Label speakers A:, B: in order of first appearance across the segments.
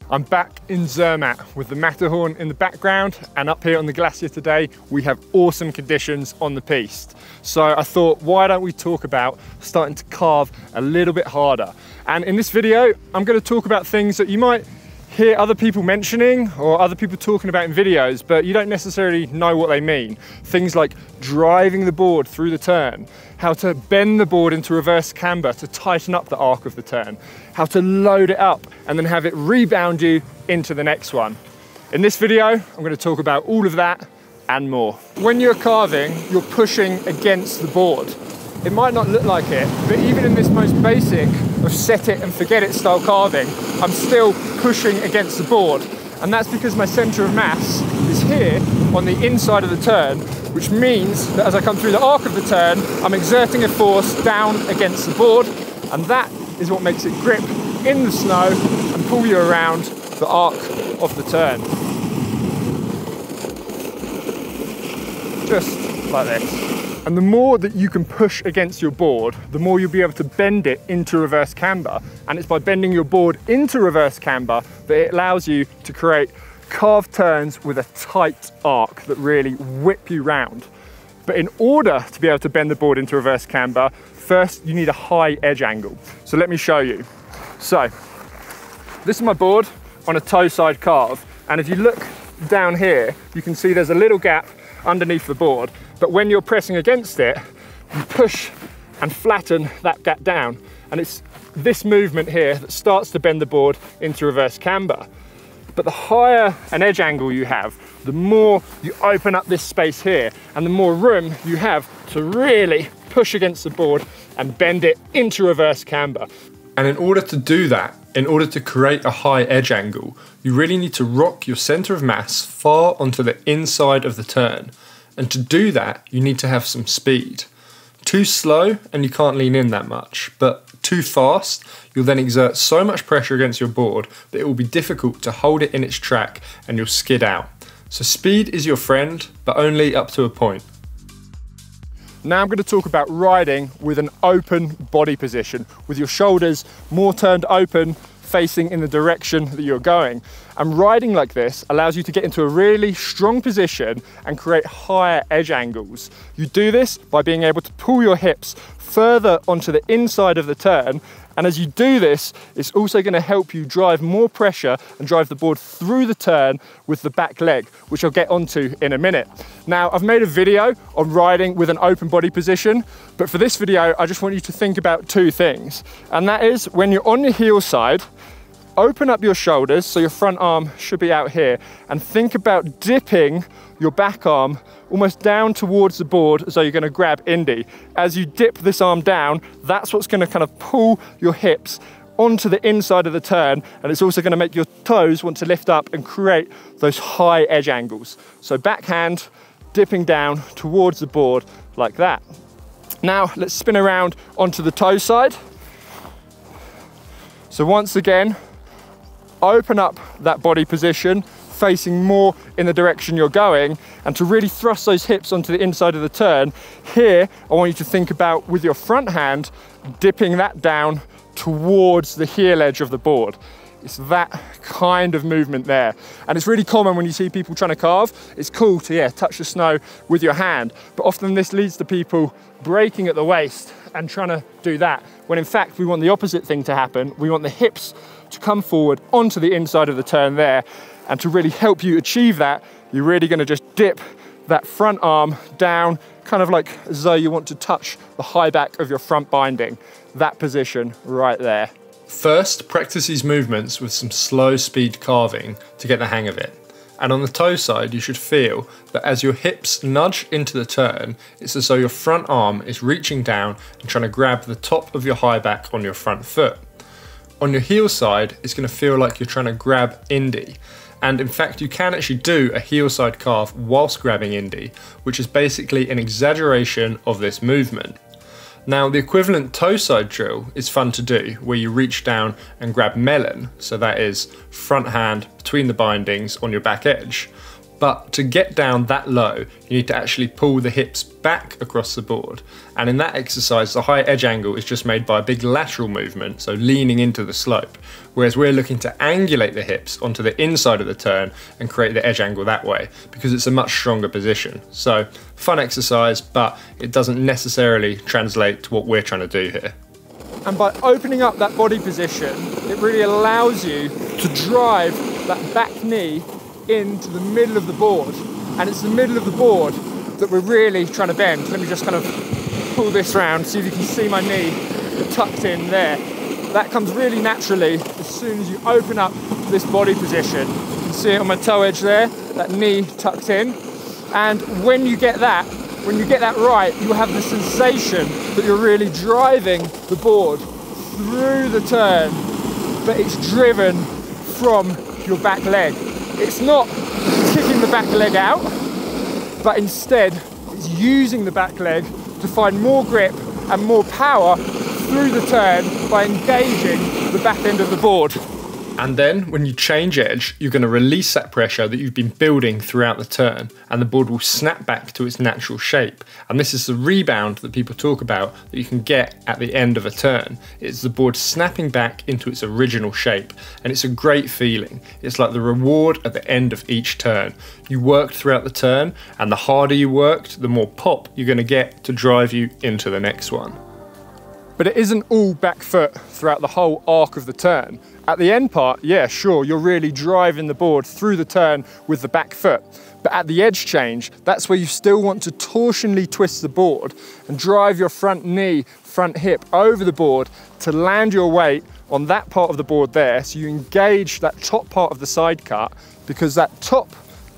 A: I'm back in Zermatt with the Matterhorn in the background, and up here on the glacier today we have awesome conditions on the piste. So I thought, why don't we talk about starting to carve a little bit harder? And in this video I'm going to talk about things that you might hear other people mentioning or other people talking about in videos, but you don't necessarily know what they mean. Things like driving the board through the turn, how to bend the board into reverse camber to tighten up the arc of the turn, how to load it up and then have it rebound you into the next one. In this video, I'm going to talk about all of that and more. When you're carving, you're pushing against the board. It might not look like it, but even in this most basic of set it and forget it style carving, I'm still pushing against the board. And that's because my center of mass is here on the inside of the turn, which means that as I come through the arc of the turn, I'm exerting a force down against the board, and that is what makes it grip in the snow and pull you around the arc of the turn. Just like this. And the more that you can push against your board, the more you'll be able to bend it into reverse camber. And it's by bending your board into reverse camber that it allows you to create carved turns with a tight arc that really whip you round. But in order to be able to bend the board into reverse camber, first you need a high edge angle. So let me show you. So this is my board on a toe side carve. And if you look down here, you can see there's a little gap underneath the board. But when you're pressing against it, you push and flatten that gap down. And it's this movement here that starts to bend the board into reverse camber. But the higher an edge angle you have, the more you open up this space here and the more room you have to really push against the board and bend it into reverse camber.
B: And in order to do that, in order to create a high edge angle, you really need to rock your center of mass far onto the inside of the turn. And to do that, you need to have some speed. Too slow and you can't lean in that much, but too fast, you'll then exert so much pressure against your board that it will be difficult to hold it in its track and you'll skid out. So speed is your friend, but only up to a point.
A: Now I'm going to talk about riding with an open body position, with your shoulders more turned open, facing in the direction that you're going. And riding like this allows you to get into a really strong position and create higher edge angles. You do this by being able to pull your hips further onto the inside of the turn, and as you do this, it's also going to help you drive more pressure and drive the board through the turn with the back leg, which I'll get onto in a minute. Now, I've made a video on riding with an open body position, but for this video, I just want you to think about two things. And that is, when you're on your heel side, open up your shoulders, so your front arm should be out here, and think about dipping your back arm almost down towards the board as though you're going to grab Indy. As you dip this arm down, that's what's going to kind of pull your hips onto the inside of the turn, and it's also going to make your toes want to lift up and create those high edge angles. So backhand, dipping down towards the board like that. Now let's spin around onto the toe side. So once again, open up that body position, facing more in the direction you're going, and to really thrust those hips onto the inside of the turn. Here, I want you to think about, with your front hand, dipping that down towards the heel edge of the board. It's that kind of movement there. And it's really common when you see people trying to carve. It's cool to, touch the snow with your hand, but often this leads to people breaking at the waist and trying to do that, when in fact we want the opposite thing to happen. We want the hips to come forward onto the inside of the turn there, and to really help you achieve that, you're really going to just dip that front arm down, kind of like as though you want to touch the high back of your front binding. That position right there.
B: First, practice these movements with some slow speed carving to get the hang of it. And on the toe side, you should feel that as your hips nudge into the turn, it's as though your front arm is reaching down and trying to grab the top of your high back on your front foot. On your heel side, it's going to feel like you're trying to grab Indy. And in fact, you can actually do a heel side carve whilst grabbing Indy, which is basically an exaggeration of this movement. Now, the equivalent toe side drill is fun to do, where you reach down and grab Melon, so that is front hand between the bindings on your back edge. But to get down that low, you need to actually pull the hips back across the board. And in that exercise, the high edge angle is just made by a big lateral movement, so leaning into the slope. Whereas we're looking to angulate the hips onto the inside of the turn and create the edge angle that way, because it's a much stronger position. So fun exercise, but it doesn't necessarily translate to what we're trying to do here.
A: And by opening up that body position, it really allows you to drive that back knee into the middle of the board. And it's the middle of the board that we're really trying to bend. Let me just kind of pull this round, see if you can see my knee tucked in there. That comes really naturally as soon as you open up this body position. You can see it on my toe edge there, that knee tucked in. And when you get that right, you have the sensation that you're really driving the board through the turn, but it's driven from your back leg. It's not kicking the back leg out, but instead it's using the back leg to find more grip and more power through the turn by engaging the back end of the board.
B: And then when you change edge, you're going to release that pressure that you've been building throughout the turn, and the board will snap back to its natural shape. And this is the rebound that people talk about that you can get at the end of a turn. It's the board snapping back into its original shape, and it's a great feeling. It's like the reward at the end of each turn. You worked throughout the turn, and the harder you worked, the more pop you're going to get to drive you into the next one.
A: But it isn't all back foot throughout the whole arc of the turn. At the end part, yeah, sure, you're really driving the board through the turn with the back foot. But at the edge change, that's where you still want to torsionally twist the board and drive your front knee, front hip over the board to land your weight on that part of the board there. So you engage that top part of the side cut, because that top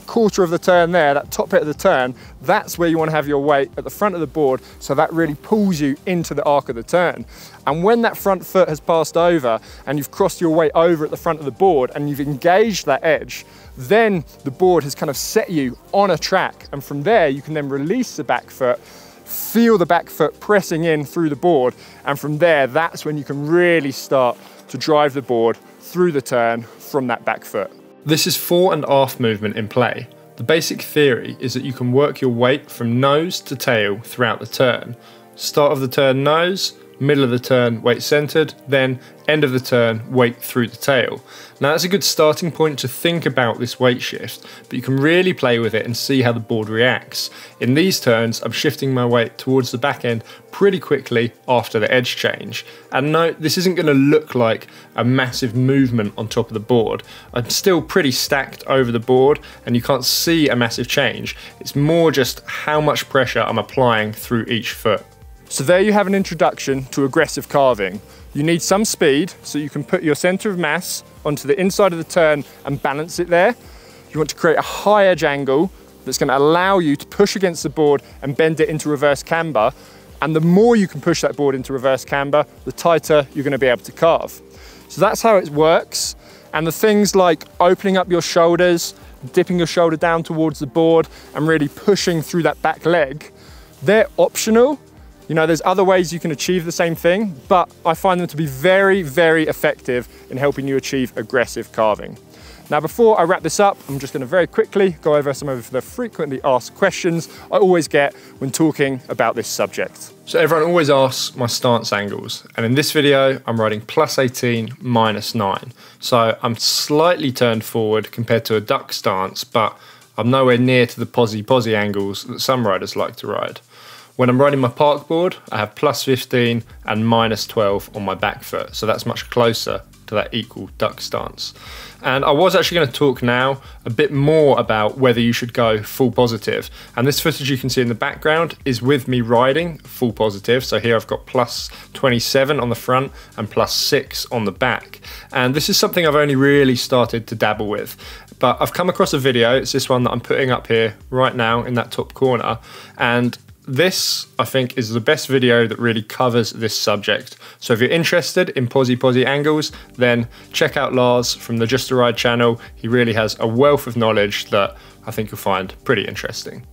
A: quarter of the turn there, that top bit of the turn, that's where you want to have your weight at the front of the board, so that really pulls you into the arc of the turn. And when that front foot has passed over and you've crossed your weight over at the front of the board and you've engaged that edge, then the board has kind of set you on a track, and from there you can then release the back foot, feel the back foot pressing in through the board, and from there that's when you can really start to drive the board through the turn from that back foot.
B: This is fore and aft movement in play. The basic theory is that you can work your weight from nose to tail throughout the turn. Start of the turn nose, middle of the turn weight centered, then end of the turn weight through the tail. Now that's a good starting point to think about this weight shift, but you can really play with it and see how the board reacts. In these turns, I'm shifting my weight towards the back end pretty quickly after the edge change. And no, this isn't going to look like a massive movement on top of the board. I'm still pretty stacked over the board and you can't see a massive change. It's more just how much pressure I'm applying through each foot.
A: So there you have an introduction to aggressive carving. You need some speed so you can put your center of mass onto the inside of the turn and balance it there. You want to create a high edge angle that's going to allow you to push against the board and bend it into reverse camber. And the more you can push that board into reverse camber, the tighter you're going to be able to carve. So that's how it works. And the things like opening up your shoulders, dipping your shoulder down towards the board and really pushing through that back leg, they're optional. You know, there's other ways you can achieve the same thing, but I find them to be very, very effective in helping you achieve aggressive carving. Now, before I wrap this up, I'm just going to very quickly go over some of the frequently asked questions I always get when talking about this subject.
B: So everyone always asks my stance angles, and in this video, I'm riding +18, -9. So I'm slightly turned forward compared to a duck stance, but I'm nowhere near to the posy angles that some riders like to ride. When I'm riding my park board, I have +15 and -12 on my back foot, so that's much closer to that equal duck stance. And I was actually going to talk now a bit more about whether you should go full positive. And this footage you can see in the background is with me riding full positive. So here I've got +27 on the front and +6 on the back. And this is something I've only really started to dabble with. But I've come across a video, it's this one that I'm putting up here right now in that top corner. And this, I think, is the best video that really covers this subject. So if you're interested in posy angles, then check out Lars from the Just a Ride channel. He really has a wealth of knowledge that I think you'll find pretty interesting.